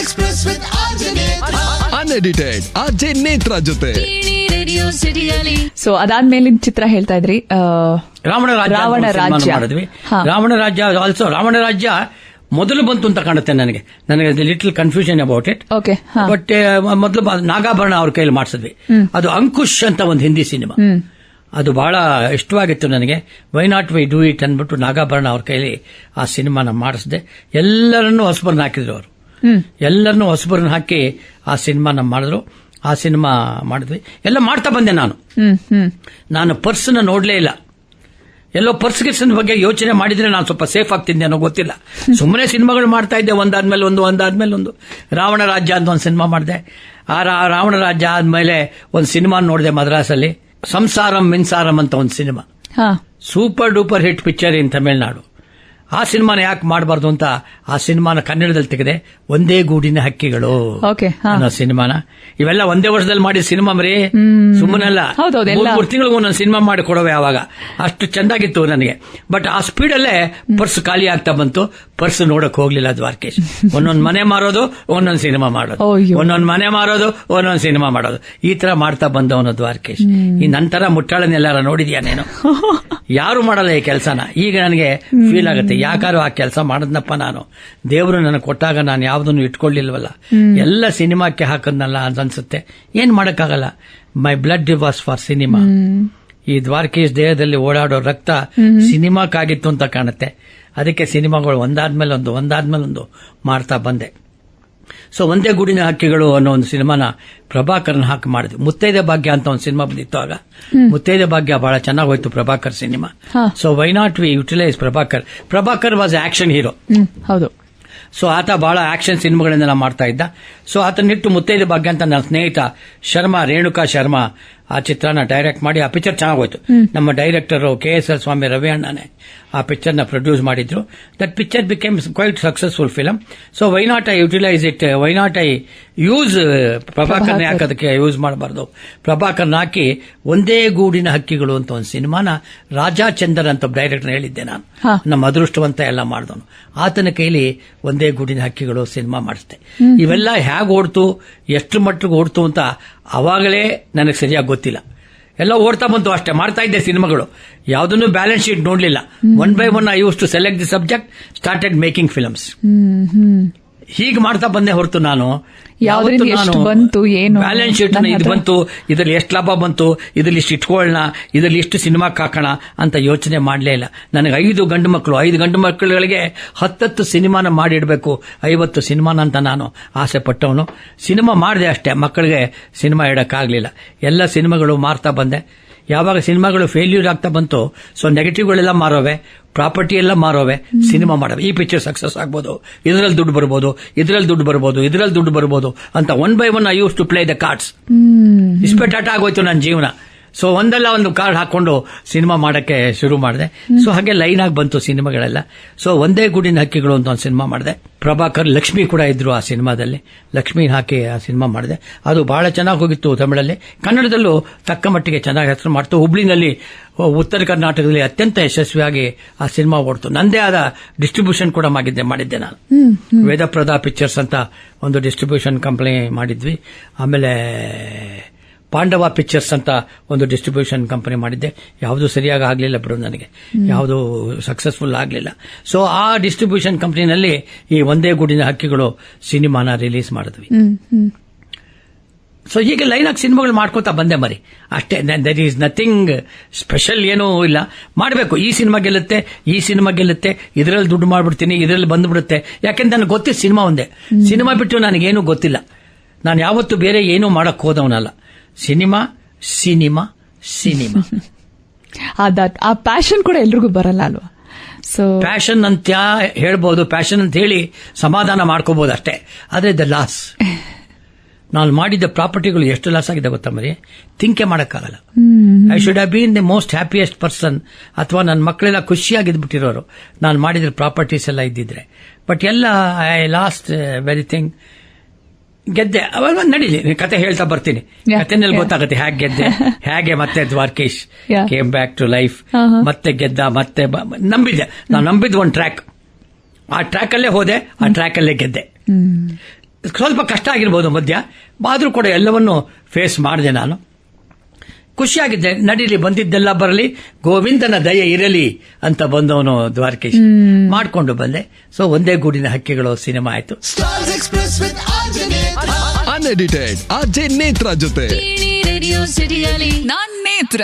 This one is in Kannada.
Express with ಅನ್ಎಡಿಟೆಡ್ ಆರ್ಜೆ ನೇತ್ರ ಜೊತೆ ರೇಡಿಯೋ ಸಿಟಿಯಲ್ಲಿ. ಸೊ ಅದಾದ್ಮೇಲಿನ ಚಿತ್ರ ಹೇಳ್ತಾ ಇದ್ರಿ, ರಾವಣ ರಾಜ್ಯ ಮಾಡಿದ್ವಿ. ರಾವಣ ರಾಜ್ಯ ಆಲ್ಸೋ ರಾವಣ ರಾಜ್ಯ ಮೊದಲು ಬಂತು ಅಂತ ಕಾಣುತ್ತೆ ನನಗೆ little confusion about it. Okay. But ಮೊದಲು ನಾಗಾಭರಣ ಅವ್ರ ಕೈಯಲ್ಲಿ ಮಾಡಿಸಿದ್ವಿ. ಅದು ಅಂಕುಶ್ ಅಂತ ಒಂದು ಹಿಂದಿ ಸಿನಿಮಾ, ಅದು ಬಹಳ ಇಷ್ಟವಾಗಿತ್ತು ನನಗೆ. Why not why do it ಅಂದ್ಬಿಟ್ಟು ನಾಗಾಭರಣ ಅವ್ರ ಕೈಲಿ ಆ ಸಿನಿಮಾನ ಮಾಡಿಸಿದೆ. ಎಲ್ಲರನ್ನೂ ಹೊಸಬರನ್ನ ಹಾಕಿದ್ರು ಅವರು, ಎಲ್ಲರನ್ನೂ ಹೊಸಬರನ್ನ ಹಾಕಿ ಆ ಸಿನಿಮಾನ ಮಾಡಿದ್ರು. ಆ ಸಿನಿಮಾ ಮಾಡಿದ್ವಿ. ಎಲ್ಲ ಮಾಡ್ತಾ ಬಂದೆ ನಾನು ಪರ್ಸ್ನ ನೋಡ್ಲೇ ಇಲ್ಲ. ಎಲ್ಲೋ ಪರ್ಸ್ಗಿರ್ಸನ್ ಬಗ್ಗೆ ಯೋಚನೆ ಮಾಡಿದ್ರೆ ನಾನು ಸ್ವಲ್ಪ ಸೇಫ್ ಆಗ್ತಿದ್ದೆ ಅನ್ನೋ ಗೊತ್ತಿಲ್ಲ. ಸುಮ್ಮನೆ ಸಿನಿಮಾಗಳು ಮಾಡ್ತಾ ಇದ್ದೆ, ಒಂದಾದ್ಮೇಲೆ ಒಂದು. ರಾವಣ ರಾಜ್ಯ ಅಂತ ಒಂದು ಸಿನಿಮಾ ಮಾಡಿದೆ. ಆ ರಾವಣ ರಾಜ್ಯ ಆದ್ಮೇಲೆ ಒಂದು ಸಿನಿಮಾ ನೋಡಿದೆ ಮದ್ರಾಸಲ್ಲಿ, ಸಂಸಾರಂ ಮಿನ್ಸಾರಂ ಅಂತ ಒಂದು cinema. Super duper hit picture ಇನ್ ತಮಿಳುನಾಡು. ಆ ಸಿನಿಮಾನ ಯಾಕೆ ಮಾಡಬಾರ್ದು ಅಂತ ಆ ಸಿನಿಮಾನ ಕನ್ನಡದಲ್ಲಿ ತೆಗೆದೆ. ಒಂದೇ ಗೂಡಿನ ಹಕ್ಕಿಗಳು ಅನ್ನೋ ಸಿನಿಮಾನ. ಇವೆಲ್ಲ ಒಂದೇ ವರ್ಷದಲ್ಲಿ ಮಾಡಿದ ಸಿನಿಮಾ ಮರಿ, ಸುಮ್ಮನಲ್ಲ. 3 ತಿಂಗಳಿಗೆ ಒಂದೊಂದು ಸಿನಿಮಾ ಮಾಡಿ ಕೊಡವೆ. ಆವಾಗ ಅಷ್ಟು ಚೆಂದಾಗಿತ್ತು ನನಗೆ. ಬಟ್ ಆ ಸ್ಪೀಡಲ್ಲೇ ಪರ್ಸ್ ಖಾಲಿ ಆಗ್ತಾ ಬಂತು. ಪರ್ಸ್ ನೋಡಕ್ ಹೋಗ್ಲಿಲ್ಲ ದ್ವಾರಕೇಶ್. ಒಂದೊಂದು ಮನೆ ಮಾರೋದು, ಒಂದೊಂದು ಸಿನಿಮಾ ಮಾಡೋದು, ಒಂದೊಂದು ಮನೆ ಮಾರೋದು, ಒಂದೊಂದು ಸಿನಿಮಾ ಮಾಡೋದು, ಈ ತರ ಮಾಡ್ತಾ ಬಂದವನು ದ್ವಾರಕೇಶ್. ಈ ನಂತರ ಮುಟ್ಟಾಳನ್ನೆಲ್ಲಾರ ನೋಡಿದ್ಯಾ ನೀನು? ಯಾರು ಮಾಡಲ್ಲ ಈ ಕೆಲಸನ. ಈಗ ನನಗೆ ಫೀಲ್ ಆಗುತ್ತೆ, ಯಾಕಾರು ಆ ಕೆಲಸ ಮಾಡದ್ನಪ್ಪ ನಾನು. ದೇವರು ನನಗೆ ಕೊಟ್ಟಾಗ ನಾನು ಯಾವ್ದನ್ನು ಇಟ್ಕೊಳ್ಳಿಲ್ವಲ್ಲ, ಎಲ್ಲ ಸಿನಿಮಾಕ್ಕೆ ಹಾಕದ್ನಲ್ಲ ಅಂತ ಅನ್ಸುತ್ತೆ. ಏನ್ ಮಾಡಕ್ಕಾಗಲ್ಲ. ಮೈ ಬ್ಲಡ್ ವಾಸ್ ಫಾರ್ ಸಿನಿಮಾ. ಈ ದ್ವಾರಕೀಶ್ ದೇಹದಲ್ಲಿ ಓಡಾಡೋ ರಕ್ತ ಸಿನಿಮಾಕ್ಕಾಗಿತ್ತು ಅಂತ ಕಾಣುತ್ತೆ. ಅದಕ್ಕೆ ಸಿನಿಮಾಗಳು ಒಂದಾದ್ಮೇಲೆ ಒಂದು ಮಾಡ್ತಾ ಬಂದೆ. ಸೊ ಒಂದೇ ಗೂಡಿನ ಹಕ್ಕಿಗಳು ಅನ್ನೋ ಒಂದು ಸಿನಿಮಾನ ಪ್ರಭಾಕರ್ನ ಹಾಕಿ ಮಾಡಿದ್ವಿ. ಮುತ್ತೈದೆ ಭಾಗ್ಯ ಅಂತ ಒಂದು ಸಿನಿಮಾ ಬಂದಿತ್ತು ಆಗ. ಮುತ್ತೈದೆ ಭಾಗ್ಯ ಬಹಳ ಚೆನ್ನಾಗಿ ಹೋಯ್ತು Prabhakar cinema. So why not we utilise Prabhakar was action hero. ಹೌದು. ಸೊ ಆತ ಬಹಳ ಆಕ್ಷನ್ ಸಿನಿಮಾಗಳನ್ನೆಲ್ಲ ಮಾಡ್ತಾ ಇದ್ದ. ಸೊ ಆತನಿಟ್ಟು ಮುತ್ತೈದೆ ಭಾಗ್ಯ ಅಂತ ನನ್ನ ಸ್ನೇಹಿತ ರೇಣುಕಾ ಶರ್ಮಾ ಆ ಚಿತ್ರನ ಡೈರೆಕ್ಟ್ ಮಾಡಿ ಆ ಪಿಕ್ಚರ್ ಚೆನ್ನಾಗೋಯ್ತು. ನಮ್ಮ ಡೈರೆಕ್ಟರ್ KSL ಸ್ವಾಮಿ ರವಿ ಅಣ್ಣನೇ ಆ ಪಿಕ್ಚರ್ನ ಪ್ರೊಡ್ಯೂಸ್ ಮಾಡಿದ್ರು. That picture became quite successful film. So why not I utilise it, why not I use ಪ್ರಭಾಕರ್ನ ಯಾಕೆ ಅದಕ್ಕೆ ಯೂಸ್ ಮಾಡಬಾರ್ದು. ಪ್ರಭಾಕರ್ನ ಹಾಕಿ ಒಂದೇ ಗೂಡಿನ ಹಕ್ಕಿಗಳು ಅಂತ ಒಂದು ಸಿನಿಮಾನ ರಾಜಾ ಚಂದರ್ ಅಂತ ಡೈರೆಕ್ಟರ್ ಹೇಳಿದ್ದೆ ನಾನು. ನಮ್ಮ ಅದೃಷ್ಟವಂತ ಎಲ್ಲ ಮಾಡಿದವನು. ಆತನ ಕೈಲಿ ಒಂದೇ ಗೂಡಿನ ಹಕ್ಕಿಗಳು ಸಿನಿಮಾ ಮಾಡಿಸ್ದೆ. ಇವೆಲ್ಲ ಹೇಗೆ ಓಡ್ತು, ಎಷ್ಟು ಮಟ್ಟಿಗೆ ಓಡ್ತು ಅಂತ ಅವಾಗಲೇ ನನಗೆ ಸರಿಯಾಗಿ ಗೊತ್ತಿಲ್ಲ. ಎಲ್ಲ ಓಡ್ತಾ ಬಂತು ಅಷ್ಟೇ, ಮಾಡ್ತಾ ಇದ್ದೆ ಸಿನಿಮಾಗಳು. ಯಾವುದನ್ನು ಬ್ಯಾಲೆನ್ಸ್ ಶೀಟ್ ನೋಡ್ಲಿಲ್ಲ. 1 by 1 I use to select the subject, started making films. ಹೀಗೆ ಮಾಡ್ತಾ ಬಂದೆ ಹೊರತು ನಾನು ಬ್ಯಾಲೆನ್ಸ್ ಶೀಟ್ ಇದು ಬಂತು, ಇದರಲ್ಲಿ ಎಷ್ಟು ಲಾಭ ಬಂತು, ಇದರಲ್ಲಿ ಇಷ್ಟು ಇಟ್ಕೊಳ್ಳೋಣ, ಇದರಲ್ಲಿ ಇಷ್ಟು ಸಿನಿಮಾಕ್ಕೆ ಹಾಕೋಣ ಅಂತ ಯೋಚನೆ ಮಾಡಲೇ ಇಲ್ಲ. ನನಗೆ 5 ಗಂಡು ಮಕ್ಕಳುಗಳಿಗೆ 10 ಸಿನಿಮಾನ ಮಾಡಿಡಬೇಕು, 50 ಸಿನಿಮಾನ ಅಂತ ನಾನು ಆಸೆ ಪಟ್ಟವನು. ಸಿನಿಮಾ ಮಾಡಿದೆ ಅಷ್ಟೇ, ಮಕ್ಕಳಿಗೆ ಸಿನಿಮಾ ಇಡಕ್ಕಾಗ್ಲಿಲ್ಲ. ಎಲ್ಲ ಸಿನಿಮಾಗಳು ಮಾರ್ತಾ ಬಂದೆ. ಯಾವಾಗ ಸಿನಿಮಾಗಳು ಫೇಲ್ಯೂರ್ ಆಗ್ತಾ ಬಂತು, ಸೊ ನೆಗೆಟಿವ್ಗಳೆಲ್ಲ ಮಾರೋವೆ, ಪ್ರಾಪರ್ಟಿ ಎಲ್ಲ ಮಾರೋವೆ, ಸಿನಿಮಾ ಮಾಡವೆ. ಈ ಪಿಕ್ಚರ್ ಸಕ್ಸಸ್ ಆಗ್ಬೋದು, ಇದರಲ್ಲಿ ದುಡ್ಡು ಬರ್ಬೋದು ಅಂತ 1 by 1 I use to play the cards. ಇಸ್ಪೆಟಾಟ ಆಗೋಯ್ತು ನನ್ನ ಜೀವನ. ಸೊ ಒಂದಲ್ಲ ಒಂದು ಕಾರ್ಡ್ ಹಾಕೊಂಡು ಸಿನಿಮಾ ಮಾಡಕ್ಕೆ ಶುರು ಮಾಡಿದೆ. ಸೊ ಹಾಗೆ ಲೈನ್ ಆಗಿ ಬಂತು ಸಿನಿಮಾಗಳೆಲ್ಲ. ಸೊ ಒಂದೇ ಗೂಡಿನ ಹಕ್ಕಿಗಳು ಅಂತ ಒಂದು ಸಿನಿಮಾ ಮಾಡಿದೆ. ಪ್ರಭಾಕರ್, ಲಕ್ಷ್ಮಿ ಕೂಡ ಇದ್ರು ಆ ಸಿನಿಮಾದಲ್ಲಿ. ಲಕ್ಷ್ಮಿ ಹಾಕಿ ಆ ಸಿನಿಮಾ ಮಾಡಿದೆ. ಅದು ಬಹಳ ಚೆನ್ನಾಗಿ ಹೋಗಿತ್ತು ತಮಿಳಲ್ಲಿ. ಕನ್ನಡದಲ್ಲೂ ತಕ್ಕ ಮಟ್ಟಿಗೆ ಚೆನ್ನಾಗಿ ಹೆಸರು ಮಾಡ್ತು. ಹುಬ್ಳಿನಲ್ಲಿ, ಉತ್ತರ ಕರ್ನಾಟಕದಲ್ಲಿ ಅತ್ಯಂತ ಯಶಸ್ವಿಯಾಗಿ ಆ ಸಿನಿಮಾ ಓಡ್ತು. ನಂದೇ ಆದ ಡಿಸ್ಟ್ರಿಬ್ಯೂಷನ್ ಕೂಡ ಮಾಡಿದ್ದೆ ನಾನು. ವೇದಪ್ರದ ಪಿಕ್ಚರ್ಸ್ ಅಂತ ಒಂದು ಡಿಸ್ಟ್ರಿಬ್ಯೂಷನ್ ಕಂಪನಿ ಮಾಡಿದ್ವಿ. ಆಮೇಲೆ ಪಾಂಡವ ಪಿಕ್ಚರ್ಸ್ ಅಂತ ಒಂದು ಡಿಸ್ಟ್ರಿಬ್ಯೂಷನ್ ಕಂಪನಿ ಮಾಡಿದ್ದೆ. ಯಾವುದು ಸರಿಯಾಗಿ ಆಗಲಿಲ್ಲ ಬಿಡು, ನನಗೆ ಯಾವುದು ಸಕ್ಸಸ್ಫುಲ್ ಆಗಲಿಲ್ಲ. ಸೊ ಆ ಡಿಸ್ಟ್ರಿಬ್ಯೂಷನ್ ಕಂಪನಿನಲ್ಲಿ ಈ ಒಂದೇ ಗೂಡಿನ ಹಕ್ಕಿಗಳು ಸಿನಿಮಾನ ರಿಲೀಸ್ ಮಾಡಿದ್ವಿ. ಸೊ ಹೀಗೆ ಲೈನ್ ಆಗಿ ಸಿನಿಮಾಗಳು ಮಾಡ್ಕೋತಾ ಬಂದೆ ಮರಿ ಅಷ್ಟೇ. ದಟ್ ಈಸ್ ನಥಿಂಗ್ ಸ್ಪೆಷಲ್, ಏನೂ ಇಲ್ಲ. ಮಾಡಬೇಕು, ಈ ಸಿನಿಮಾ ಗೆಲ್ಲುತ್ತೆ, ಇದರಲ್ಲಿ ದುಡ್ಡು ಮಾಡ್ಬಿಡ್ತೀನಿ, ಇದರಲ್ಲಿ ಬಂದ್ಬಿಡುತ್ತೆ. ಯಾಕೆಂದ್ರೆ ನನಗೆ ಗೊತ್ತಿತ್ತು ಸಿನಿಮಾ ಒಂದೇ. ಸಿನಿಮಾ ಬಿಟ್ಟು ನನಗೇನೂ ಗೊತ್ತಿಲ್ಲ. ನಾನು ಯಾವತ್ತೂ ಬೇರೆ ಏನೂ ಮಾಡಕ್ ಹೋದವನಲ್ಲ. ಸಿನಿಮಾ. ಆ ಪ್ಯಾಷನ್ ಕೂಡ ಎಲ್ರಿಗೂ ಬರಲ್ಲ ಅಲ್ವಾ? ಸೊ ಪ್ಯಾಷನ್ ಅಂತ ಹೇಳ್ಬೋದು, ಪ್ಯಾಷನ್ ಅಂತ ಹೇಳಿ ಸಮಾಧಾನ ಮಾಡ್ಕೋಬಹುದು ಅಷ್ಟೇ. ಆದ್ರೆ ದ ಲಾಸ್, ನಾನು ಮಾಡಿದ್ದ ಪ್ರಾಪರ್ಟಿಗಳು ಎಷ್ಟು ಲಾಸ್ ಆಗಿದೆ ಗೊತ್ತಾ ಮರಿ, ಥಿಂಕೆ ಮಾಡಕ್ಕಾಗಲ್ಲ. I should have been the most happiest person, ಅಥವಾ ನನ್ನ ಮಕ್ಕಳೆಲ್ಲ ಖುಷಿಯಾಗಿದ್ಬಿಟ್ಟಿರೋರು ನಾನು ಮಾಡಿದ ಪ್ರಾಪರ್ಟೀಸ್ ಎಲ್ಲ ಇದ್ದಿದ್ರೆ. ಬಟ್ ಎಲ್ಲ ಐ ಲಾಸ್ಟ್ ವೆರಿಥಿಂಗ್. ಗೆದ್ದೆ, ಅವಾಗ ನಡೀಲಿ, ಕತೆ ಹೇಳ್ತಾ ಬರ್ತೀನಿ. ಕತೆನಲ್ಲಿ ಗೊತ್ತಾಗುತ್ತೆ ಹೇಗೆ ಗೆದ್ದೆ, ಹೇಗೆ ಮತ್ತೆ Dwarakish came back to life, ಮತ್ತೆ ಗೆದ್ದ, ಮತ್ತೆ ನಂಬಿದ್ದೆ. ನಾನು ನಂಬಿದ್ ಒಂದು ಟ್ರ್ಯಾಕ್, ಆ ಟ್ರ್ಯಾಕ್ ಅಲ್ಲೇ ಹೋದೆ, ಆ ಟ್ರ್ಯಾಕ್ ಅಲ್ಲೇ ಗೆದ್ದೆ. ಸ್ವಲ್ಪ ಕಷ್ಟ ಆಗಿರ್ಬೋದು ಮಧ್ಯ, ಆದರೂ ಕೂಡ ಎಲ್ಲವನ್ನು ಫೇಸ್ ಮಾಡಿದೆ ನಾನು. ಖುಷಿಯಾಗಿದ್ದೆ. ನಡೀಲಿ, ಬಂದಿದ್ದೆಲ್ಲ ಬರಲಿ, ಗೋವಿಂದನ ದಯೆ ಇರಲಿ ಅಂತ ಬಂದವನು ದ್ವಾರಕೀಶ್. ಮಾಡ್ಕೊಂಡು ಬಂದೆ. ಸೊ ಒಂದೇ ಗೂಡಿನ ಹಕ್ಕಿಗಳು ಸಿನಿಮಾ ಆಯ್ತು. ಅನ್ಎಡಿಟೆಡ್ ಆರ್ಜೆ ನೇತ್ರ ಜೊತೆ ರೇಡಿಯೋ ಸಿಟಿಯಲ್ಲಿ ನಾನ್ ನೇತ್ರ.